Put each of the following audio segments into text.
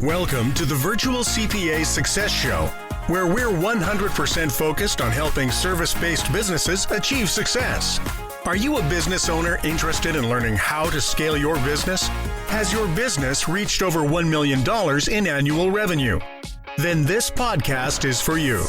Welcome to the Virtual CPA Success Show, where we're 100% focused on helping service-based businesses achieve success. Are you a business owner interested in learning how to scale your business? Has your business reached over $1 million in annual revenue? Then this podcast is for you.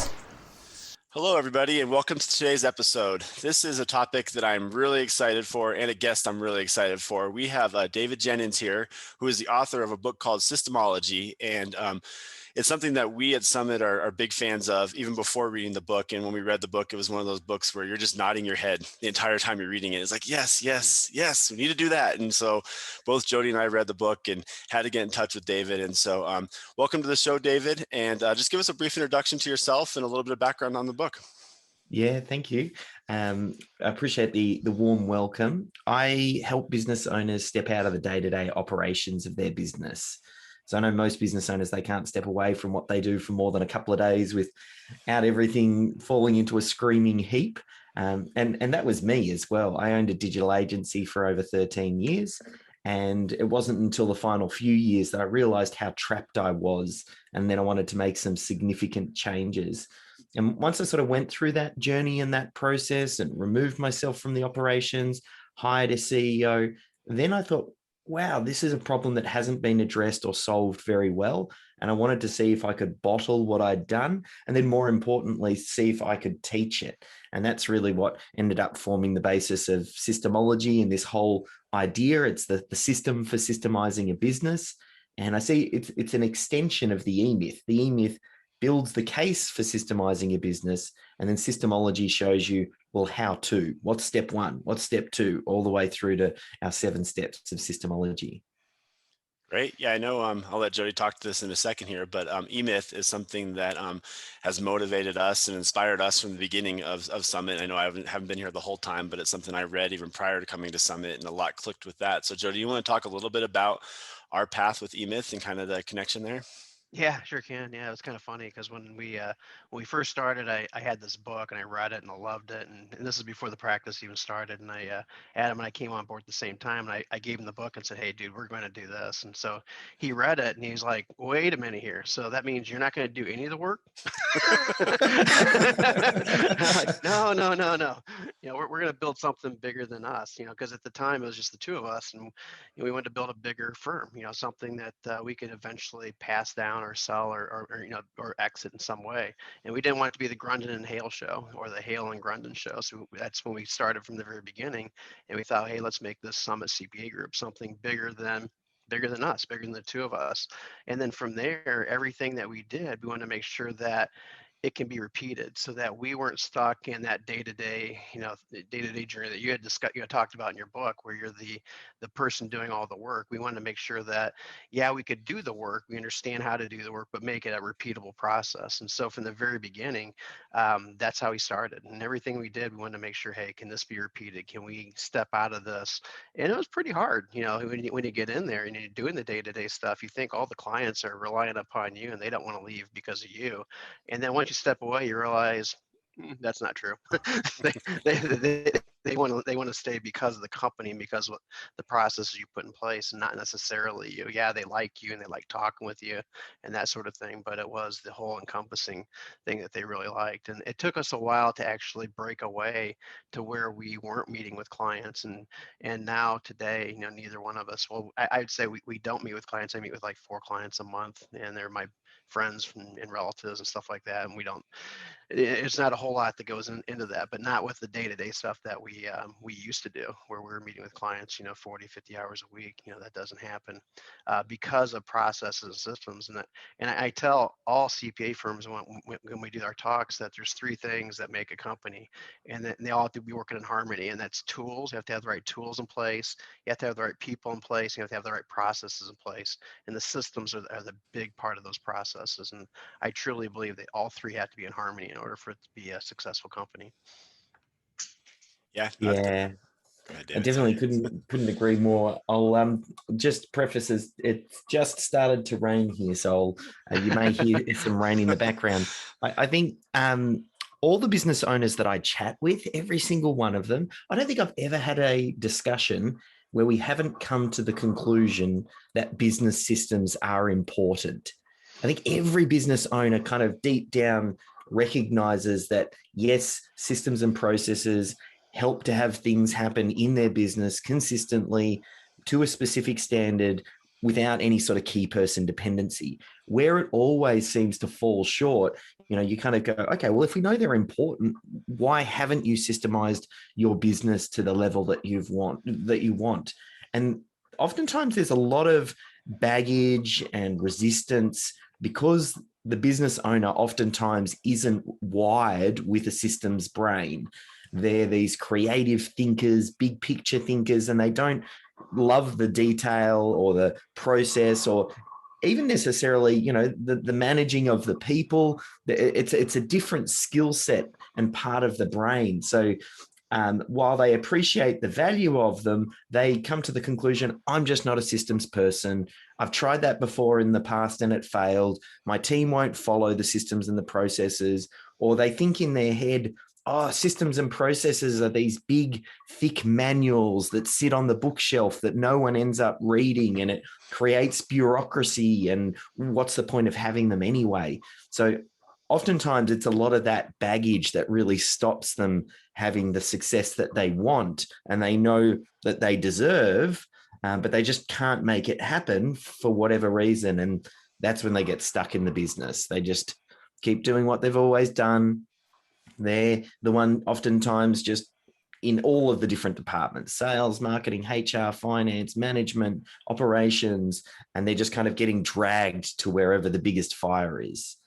Hello, everybody, and welcome to today's episode. This is a topic that I'm really excited for and a guest I'm really excited for. We have David Jenyns here, who is the author of a book called SYSTEMology, and it's something that we at Summit are big fans of, even before reading the book. And when we read the book, it was one of those books where you're just nodding your head the entire time you're reading it. It's like, yes, yes, yes, we need to do that. And so both Jody and I read the book and had to get in touch with David. And so welcome to the show, David. And just give us a brief introduction to yourself and a little bit of background on the book. Yeah, thank you. I appreciate the warm welcome. I help business owners step out of the day-to-day operations of their business. So I know most business owners, they can't step away from what they do for more than a couple of days without everything falling into a screaming heap. And that was me as well. I owned a digital agency for over 13 years. And it wasn't until the final few years that I realized how trapped I was. And then I wanted to make some significant changes. And once I sort of went through that journey and that process and removed myself from the operations, hired a CEO, then I thought, wow, this is a problem that hasn't been addressed or solved very well. And I wanted to see if I could bottle what I'd done, and then more importantly, see if I could teach it. And that's really what ended up forming the basis of SYSTEMology and this whole idea. It's the system for systemizing a business. And I see it's an extension of the Emyth. The Emyth builds the case for systemizing a business, and then SYSTEMology shows you, well, how to, what's step one, what's step two, all the way through to our 7 steps of SYSTEMology. Great. Yeah, I know I'll let Jody talk to this in a second here, but Emyth is something that has motivated us and inspired us from the beginning of Summit. I know I haven't been here the whole time, but it's something I read even prior to coming to Summit, and a lot clicked with that. So Jody, you want to talk a little bit about our path with Emyth and kind of the connection there? Yeah, sure can. Yeah, it was kind of funny because when we first started, I had this book and I read it and I loved it. And this is before the practice even started. And Adam and I came on board at the same time. And I gave him the book and said, hey, dude, we're going to do this. And so he read it and he's like, wait a minute here. So that means you're not going to do any of the work? Like, no. You know, we're going to build something bigger than us, you know, because at the time it was just the two of us. And we wanted to build a bigger firm, you know, something that we could eventually pass down or sell or you know, or exit in some way. And we didn't want it to be the Grunden and Hale show or the Hale and Grunden show. So that's when we started from the very beginning. And we thought, hey, let's make this Summit CPA group something bigger than us, bigger than the two of us. And then from there, everything that we did, we wanted to make sure that it can be repeated so that we weren't stuck in that day-to-day journey that you had discussed, you had talked about in your book, where you're the person doing all the work. We wanted to make sure that, yeah, we could do the work, we understand how to do the work, but make it a repeatable process. And so from the very beginning, that's how we started. And everything we did, we wanted to make sure, hey, can this be repeated? Can we step out of this? And it was pretty hard, you know, when you get in there and you're doing the day-to-day stuff, you think all the clients are relying upon you and they don't want to leave because of you. And then once you step away, you realize that's not true. they want to stay because of the company and because of the processes you put in place, and not necessarily you. Yeah, they like you and they like talking with you and that sort of thing, but it was the whole encompassing thing that they really liked. And it took us a while to actually break away to where we weren't meeting with clients. And now today, you know, neither one of us, well, I'd say we don't meet with clients. I meet with like 4 clients a month, and they're my friends and relatives and stuff like that. And it's not a whole lot that goes into that, but not with the day-to-day stuff that we used to do, where we were meeting with clients, you know, 40, 50 hours a week. You know, that doesn't happen because of processes and systems. And I tell all CPA firms when we do our talks that there's 3 things that make a company, and they all have to be working in harmony. And that's tools. You have to have the right tools in place. You have to have the right people in place. You have to have the right processes in place. And the systems are the big part of those processes. And I truly believe that all 3 have to be in harmony in order for it to be a successful company. Yeah. I definitely couldn't agree more. I'll just preface as it's just started to rain here, so you may hear some rain in the background. I think all the business owners that I chat with, every single one of them, I don't think I've ever had a discussion where we haven't come to the conclusion that business systems are important. I think every business owner kind of deep down recognizes that, yes, systems and processes help to have things happen in their business consistently to a specific standard without any sort of key person dependency. Where it always seems to fall short, you kind of go, okay, well, if we know they're important, why haven't you systemized your business to the level that you want? And oftentimes there's a lot of baggage and resistance because the business owner oftentimes isn't wired with a systems brain. They're these creative thinkers, big picture thinkers, and they don't love the detail or the process or even necessarily, the managing of the people. It's a different skill set and part of the brain. So while they appreciate the value of them, they come to the conclusion, I'm just not a systems person. I've tried that before in the past and it failed. My team won't follow the systems and the processes, or they think in their head, oh, systems and processes are these big, thick manuals that sit on the bookshelf that no one ends up reading, and it creates bureaucracy. And what's the point of having them anyway? So oftentimes it's a lot of that baggage that really stops them having the success that they want and they know that they deserve, but they just can't make it happen for whatever reason. And that's when they get stuck in the business. They just keep doing what they've always done. They're the one oftentimes just in all of the different departments, sales, marketing, HR, finance, management, operations, and they're just kind of getting dragged to wherever the biggest fire is.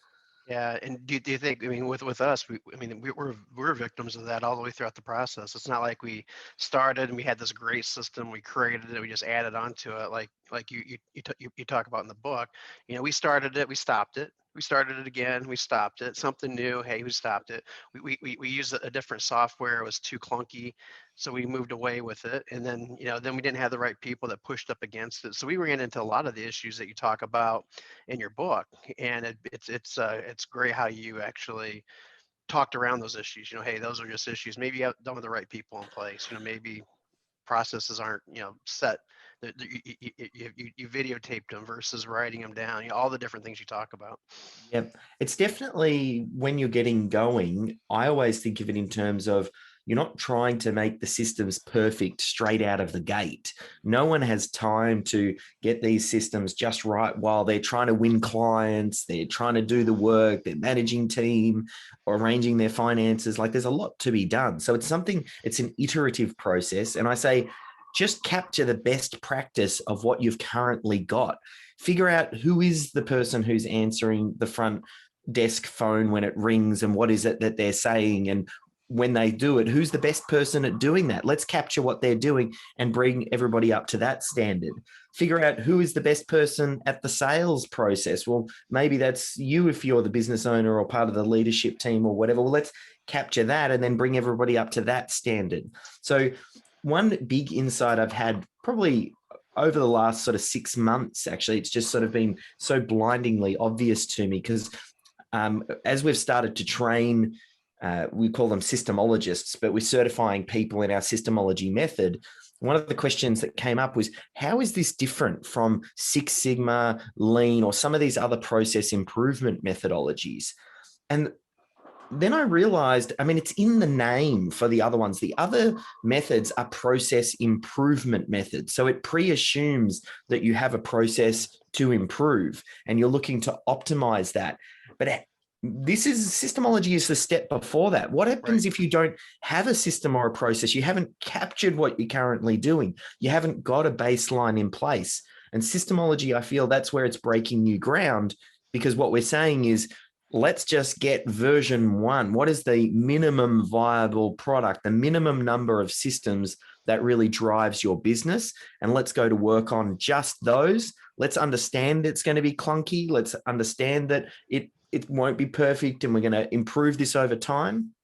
Yeah, and do you think, with us, we're victims of that all the way throughout the process. It's not like we started and we had this great system, we created it, we just added onto it, like you talk about in the book. We started it, we stopped it. We started it again, we stopped it. Something new, hey, we stopped it. We used a different software, it was too clunky, so we moved away with it. And then, then we didn't have the right people that pushed up against it. So we ran into a lot of the issues that you talk about in your book. And it's great how you actually talked around those issues. Hey, those are just issues. Maybe you don't have the right people in place. Maybe processes aren't set. You videotaped them versus writing them down. All the different things you talk about. Yep. It's definitely, when you're getting going, I always think of it in terms of, you're not trying to make the systems perfect straight out of the gate. No one has time to get these systems just right while they're trying to win clients, they're trying to do the work, they're managing team, or arranging their finances. Like, there's a lot to be done. So it's an iterative process. And I say, just capture the best practice of what you've currently got. Figure out who is the person who's answering the front desk phone when it rings, and what is it that they're saying, and when they do it, who's the best person at doing that? Let's capture what they're doing and bring everybody up to that standard. Figure out who is the best person at the sales process. Well, maybe that's you if you're the business owner or part of the leadership team or whatever. Well, let's capture that and then bring everybody up to that standard. So one big insight I've had probably over the last sort of 6 months, actually, it's just sort of been so blindingly obvious to me, because as we've started to train, we call them SYSTEMologists, but we're certifying people in our SYSTEMology method. One of the questions that came up was, how is this different from Six Sigma, Lean, or some of these other process improvement methodologies? And then I realized, it's in the name for the other ones. The other methods are process improvement methods. So it pre-assumes that you have a process to improve and you're looking to optimize that. But SYSTEMology is the step before that. What happens if you don't have a system or a process? You haven't captured what you're currently doing. You haven't got a baseline in place. And SYSTEMology, I feel that's where it's breaking new ground, because what we're saying is, let's just get version 1. What is the minimum viable product, the minimum number of systems that really drives your business? And let's go to work on just those. Let's understand it's going to be clunky. Let's understand that it won't be perfect, and we're going to improve this over time.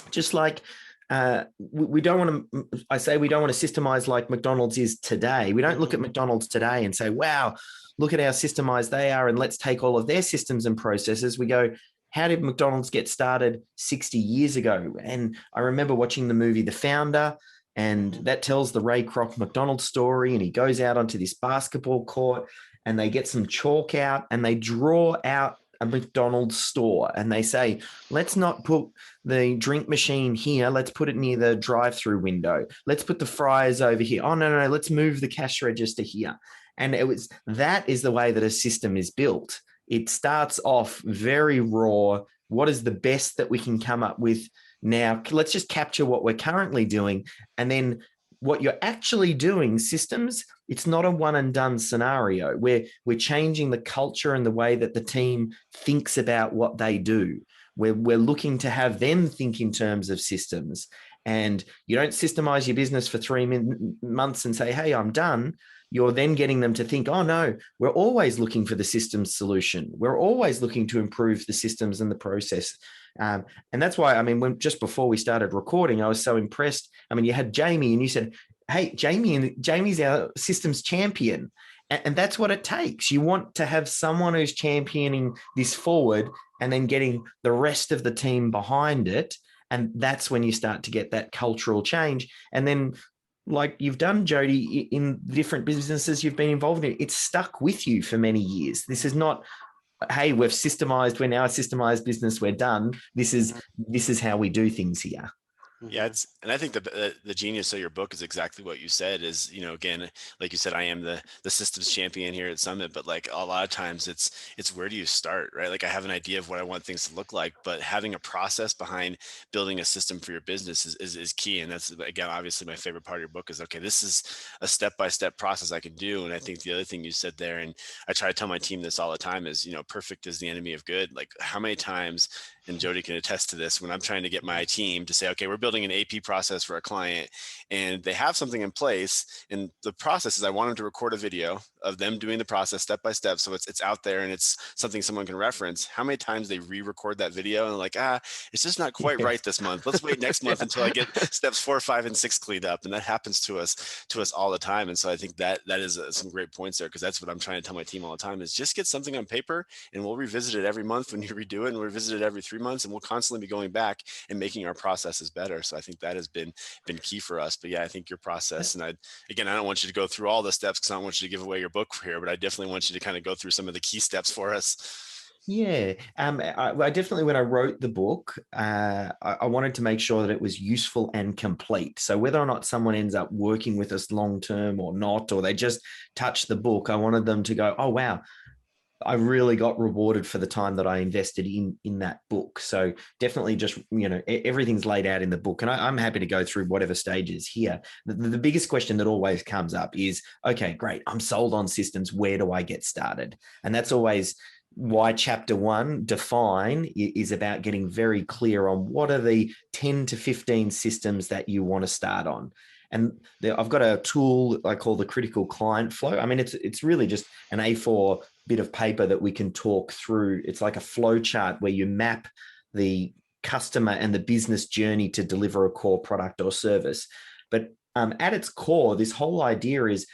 Just like we don't want to, I say we don't want to systemize like McDonald's is today. We don't look at McDonald's today and say, wow, look at how systemized they are, and let's take all of their systems and processes. We go, how did McDonald's get started 60 years ago? And I remember watching the movie The Founder, And that tells the Ray Kroc McDonald story. And he goes out onto this basketball court and they get some chalk out and they draw out a McDonald's store. And they say, let's not put the drink machine here. Let's put it near the drive-through window. Let's put the fries over here. Oh, no, let's move the cash register here. And that is the way that a system is built. It starts off very raw. What is the best that we can come up with now? Let's just capture what we're currently doing. And then what you're actually doing, systems, it's not a one and done scenario where we're changing the culture and the way that the team thinks about what they do. We're looking to have them think in terms of systems. And you don't systemize your business for 3 months and say, hey, I'm done. You're then getting them to think, oh no, we're always looking for the systems solution. We're always looking to improve the systems and the process. And that's why, just before we started recording, I was so impressed. You had Jamie and you said, hey, Jamie's our systems champion. And that's what it takes. You want to have someone who's championing this forward and then getting the rest of the team behind it. And that's when you start to get that cultural change. And then, like you've done, Jody, in different businesses you've been involved in, it's stuck with you for many years. This is not, hey, we're now a systemized business, we're done. This is how we do things here. Yeah, and I think the genius of your book is exactly what you said is, again, like you said, I am the systems champion here at Summit, but like a lot of times it's where do you start, right? Like I have an idea of what I want things to look like, but having a process behind building a system for your business is key. And that's, again, obviously my favorite part of your book is, okay, this is a step-by-step process I can do. And I think the other thing you said there, and I try to tell my team this all the time, is, perfect is the enemy of good. Like how many times, and Jody can attest to this, when I'm trying to get my team to say, okay, we're building an AP process for a client and they have something in place, and the process is I want them to record a video of them doing the process step by step, so it's out there and it's something someone can reference. How many times they re-record that video and like, it's just not quite right this month. Let's wait next month until I get steps 4, 5, and 6 cleaned up. And that happens to us all the time. And so I think that is some great points there, because that's what I'm trying to tell my team all the time is just get something on paper and we'll revisit it every month when you redo it, and we'll revisit it every 3 months, and we'll constantly be going back and making our processes better. So I think that has been key for us. But yeah, I think your process, and I don't want you to go through all the steps because I don't want you to give away your book here, but I definitely want you to kind of go through some of the key steps for us. Yeah, I definitely, when I wrote the book, I wanted to make sure that it was useful and complete. So whether or not someone ends up working with us long-term or not, or they just touch the book, I wanted them to go, oh, wow, I really got rewarded for the time that I invested in that book. So definitely just, everything's laid out in the book, and I'm happy to go through whatever stages here. The biggest question that always comes up is, okay, great, I'm sold on systems. Where do I get started? And that's always why chapter 1, define, is about getting very clear on what are the 10 to 15 systems that you want to start on. And I've got a tool I call the critical client flow. It's really just an A4 bit of paper that we can talk through. It's like a flow chart where you map the customer and the business journey to deliver a core product or service. But at its core, this whole idea is,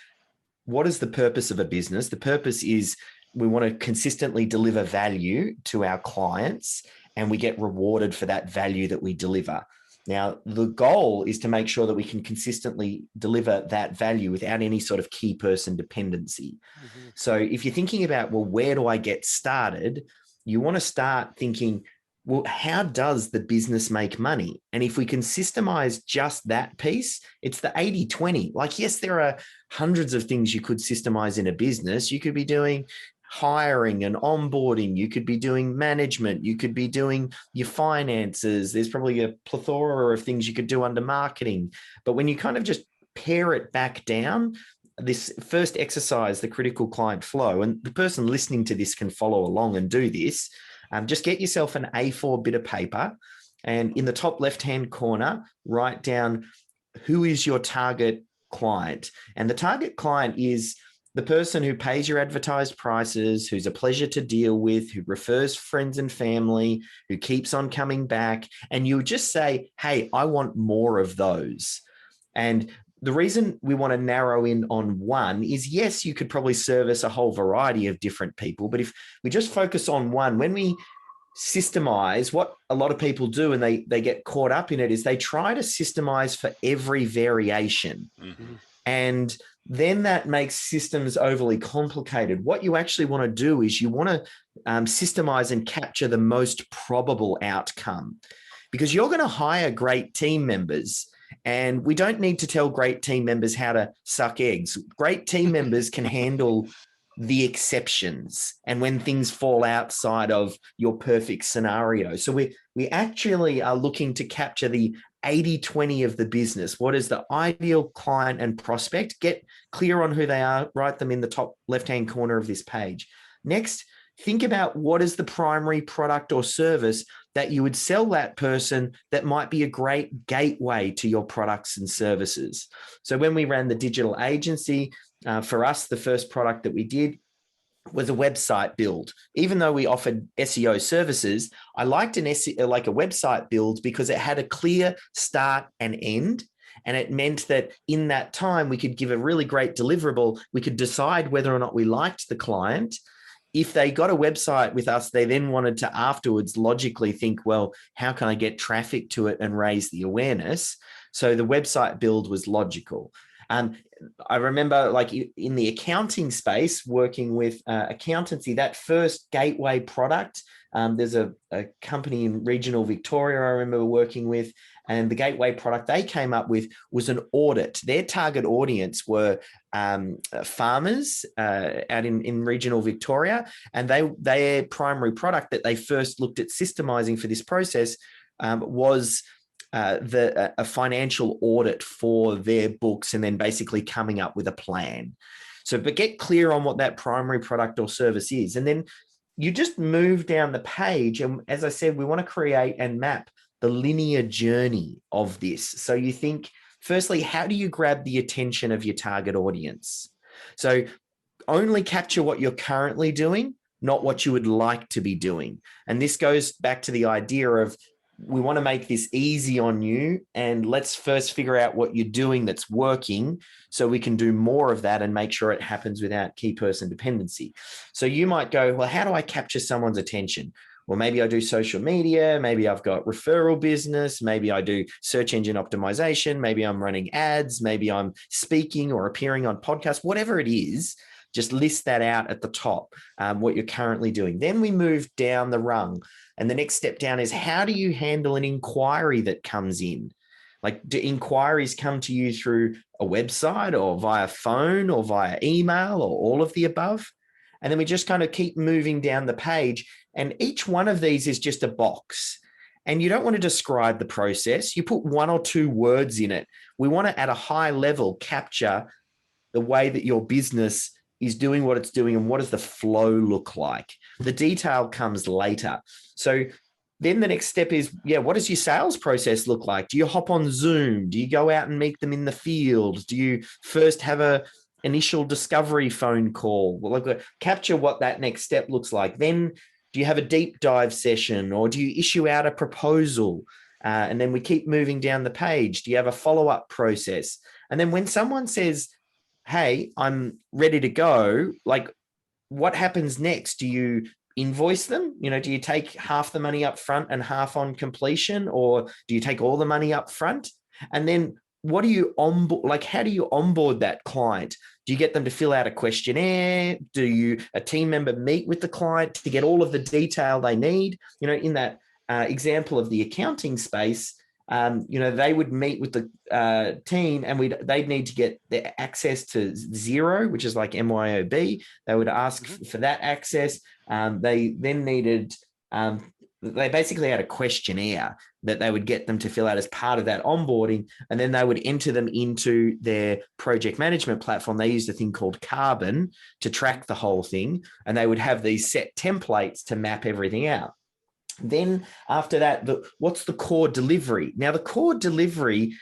what is the purpose of a business? The purpose is we want to consistently deliver value to our clients, and we get rewarded for that value that we deliver. Now, the goal is to make sure that we can consistently deliver that value without any sort of key person dependency. Mm-hmm. So if you're thinking about, well, where do I get started? You want to start thinking, well, how does the business make money? And if we can systemize just that piece, it's the 80-20. Like, yes, there are hundreds of things you could systemize in a business. You could be doing hiring and onboarding. You could be doing management. You could be doing your finances. There's probably a plethora of things you could do under marketing. But when you kind of just pare it back down, this first exercise, the critical client flow, and the person listening to this can follow along and do this. Just get yourself an A4 bit of paper, and in the top left-hand corner, write down who is your target client. And the target client is the person who pays your advertised prices, who's a pleasure to deal with, who refers friends and family, who keeps on coming back. And you just say, hey, I want more of those. And the reason we want to narrow in on one is, yes, you could probably service a whole variety of different people, but if we just focus on one, when we systemize, what a lot of people do, and they get caught up in it, is they try to systemize for every variation. Mm-hmm. And then that makes systems overly complicated. What you actually want to do is you want to systemize and capture the most probable outcome, because you're going to hire great team members. And we don't need to tell great team members how to suck eggs. Great team members can handle the exceptions and when things fall outside of your perfect scenario. So we actually are looking to capture the 80-20 of the business. What is the ideal client and prospect? Get clear on who they are, write them in the top left-hand corner of this page. Next, think about what is the primary product or service that you would sell that person that might be a great gateway to your products and services. So when we ran the digital agency, for us, the first product that we did was a website build. Even though we offered SEO services, I liked a website build because it had a clear start and end. And it meant that in that time, we could give a really great deliverable. We could decide whether or not we liked the client. If they got a website with us, they then wanted to afterwards logically think, well, how can I get traffic to it and raise the awareness? So the website build was logical. I remember, like, in the accounting space, working with accountancy, that first gateway product, there's a company in regional Victoria I remember working with, and the gateway product they came up with was an audit. Their target audience were farmers out in regional Victoria, and their primary product that they first looked at systemizing for this process was a financial audit for their books, and then basically coming up with a plan. So, but get clear on what that primary product or service is. And then you just move down the page. And as I said, we want to create and map the linear journey of this. So you think, firstly, how do you grab the attention of your target audience? So only capture what you're currently doing, not what you would like to be doing. And this goes back to the idea of, we want to make this easy on you, and let's first figure out what you're doing that's working so we can do more of that and make sure it happens without key person dependency. So you might go, well, how do I capture someone's attention? Well, maybe I do social media, maybe I've got referral business, maybe I do search engine optimization, maybe I'm running ads, maybe I'm speaking or appearing on podcasts, whatever it is. Just list that out at the top, what you're currently doing. Then we move down the rung. And the next step down is, how do you handle an inquiry that comes in? Like, do inquiries come to you through a website or via phone or via email or all of the above? And then we just kind of keep moving down the page. And each one of these is just a box. And you don't want to describe the process. You put 1 or 2 words in it. We want to, at a high level, capture the way that your business is doing what it's doing and what does the flow look like. The detail comes later. So then the next step is, what does your sales process look like? Do you hop on Zoom? Do you go out and meet them in the field? Do you first have a initial discovery phone call? Well, capture what that next step looks like. Then do you have a deep dive session, or do you issue out a proposal? And then we keep moving down the page. Do you have a follow-up process? And then when someone says, hey, I'm ready to go, like, what happens next? Do you invoice them? Do you take half the money up front and half on completion, or do you take all the money up front? And then what do you onboard? Like, how do you onboard that client? Do you get them to fill out a questionnaire? Do a team member meet with the client to get all of the detail they need? In that example of the accounting space, they would meet with the team, and they'd need to get their access to Xero, which is like MYOB. They would ask for that access. They then needed, they basically had a questionnaire that they would get them to fill out as part of that onboarding, and then they would enter them into their project management platform. They used a thing called Carbon to track the whole thing, and they would have these set templates to map everything out. Then after that, what's the core delivery? Now, the core delivery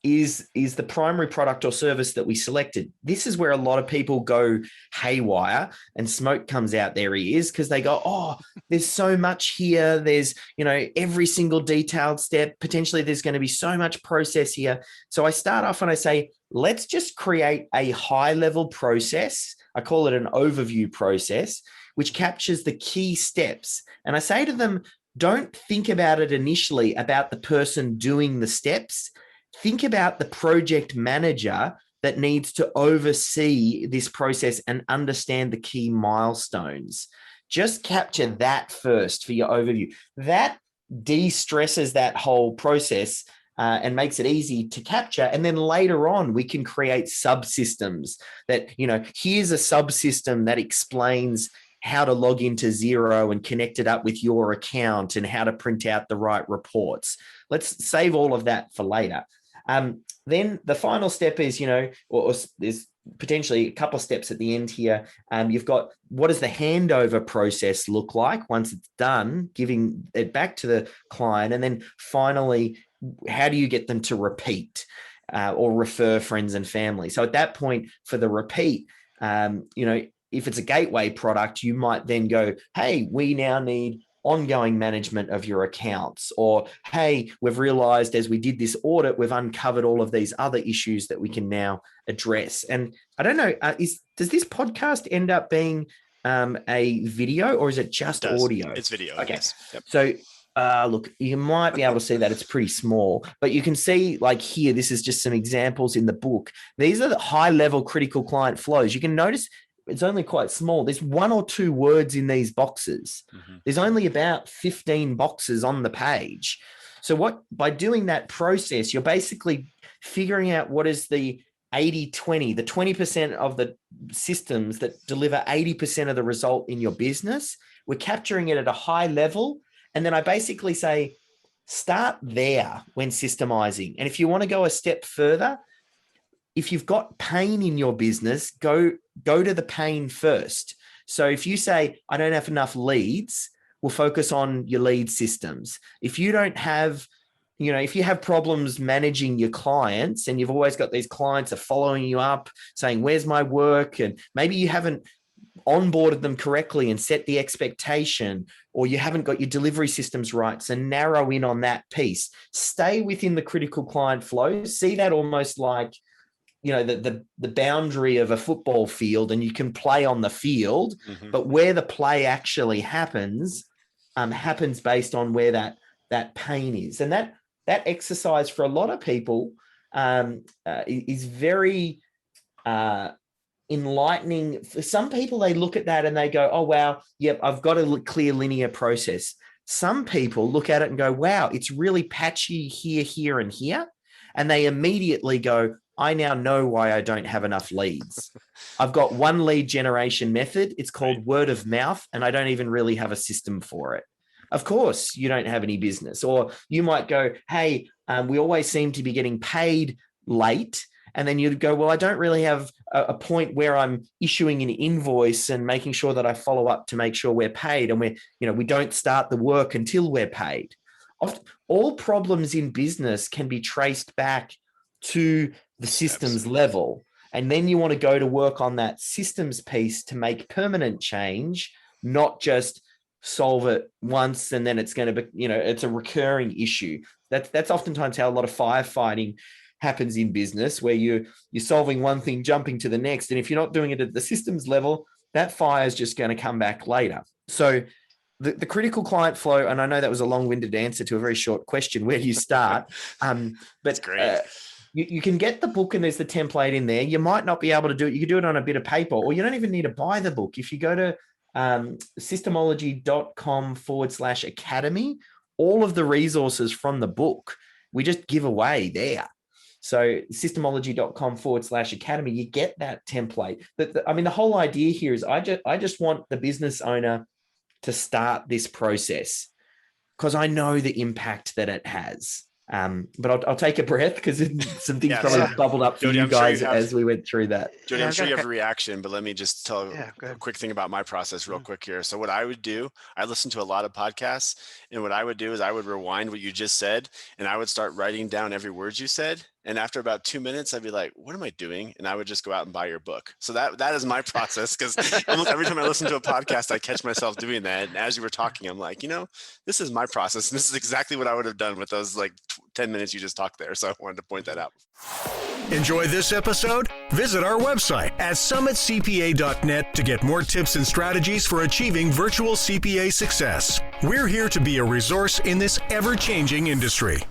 is the primary product or service that we selected. This is where a lot of people go haywire and smoke comes out their ears, because they go, oh, there's so much here. There's, every single detailed step. Potentially there's going to be so much process here. So I start off and I say, let's just create a high level process. I call it an overview process, which captures the key steps. And I say to them, don't think about it initially about the person doing the steps. Think about the project manager that needs to oversee this process and understand the key milestones. Just capture that first for your overview. That de-stresses that whole process and makes it easy to capture. And then later on, we can create subsystems that, here's a subsystem that explains how to log into Xero and connect it up with your account and how to print out the right reports. Let's save all of that for later. Then the final step is, or there's potentially a couple of steps at the end here. You've got, what does the handover process look like once it's done, giving it back to the client? And then finally, how do you get them to repeat or refer friends and family? So at that point, for the repeat, if it's a gateway product, you might then go, hey, we now need ongoing management of your accounts, or, hey, we've realized as we did this audit, we've uncovered all of these other issues that we can now address. And I don't know, does this podcast end up being a video, or is it just audio? It's video. Okay. Yes. Yep. So look, you might be able to see that it's pretty small, but you can see, like here, this is just some examples in the book. These are the high level critical client flows. You can notice it's only quite small. There's 1 or 2 words in these boxes. Mm-hmm. There's only about 15 boxes on the page. So by doing that process, you're basically figuring out what is the 80-20, the 20% of the systems that deliver 80% of the result in your business. We're capturing it at a high level. And then I basically say, start there when systemizing. And if you want to go a step further, if you've got pain in your business, go to the pain first. So if you say, I don't have enough leads, we'll focus on your lead systems. If you don't have, if you have problems managing your clients and you've always got these clients are following you up saying, where's my work? And maybe you haven't onboarded them correctly and set the expectation, or you haven't got your delivery systems right. So narrow in on that piece. Stay within the critical client flow. See that almost like, the boundary of a football field, and you can play on the field, mm-hmm. but where the play actually happens based on where that pain is. And that exercise for a lot of people is very enlightening. For some people, they look at that and they go, oh, wow, yep, I've got a clear linear process. Some people look at it and go, wow, it's really patchy here, here, and here. And they immediately go, I now know why I don't have enough leads. I've got one lead generation method. It's called word of mouth, and I don't even really have a system for it. Of course, you don't have any business. Or you might go, hey, we always seem to be getting paid late. And then you'd go, well, I don't really have a point where I'm issuing an invoice and making sure that I follow up to make sure we're paid. And we don't start the work until we're paid. All problems in business can be traced back to the systems level. And then you want to go to work on that systems piece to make permanent change, not just solve it once and then it's going to be, it's a recurring issue. That's oftentimes how a lot of firefighting happens in business, where you're solving one thing, jumping to the next. And if you're not doing it at the systems level, that fire is just going to come back later. So the critical client flow, and I know that was a long-winded answer to a very short question, where do you start? But that's great. You can get the book and there's the template in there. You might not be able to do it. You can do it on a bit of paper, or you don't even need to buy the book. If you go to SYSTEMology.com/academy, all of the resources from the book, we just give away there. So SYSTEMology.com/academy, you get that template. The whole idea here is I just want the business owner to start this process because I know the impact that it has. But I'll take a breath because some things probably bubbled up for Jody, you guys as we went through that. Jody, I'm sure you have a reaction, but let me just tell a quick thing about my process real quick here. So what I would do, I listen to a lot of podcasts, and what I would do is I would rewind what you just said, and I would start writing down every word you said. And after about 2 minutes, I'd be like, what am I doing? And I would just go out and buy your book. So that is my process, because almost every time I listen to a podcast, I catch myself doing that. And as you were talking, I'm like, this is my process. And this is exactly what I would have done with those 10 minutes you just talked there. So I wanted to point that out. Enjoy this episode? Visit our website at summitcpa.net to get more tips and strategies for achieving virtual CPA success. We're here to be a resource in this ever-changing industry.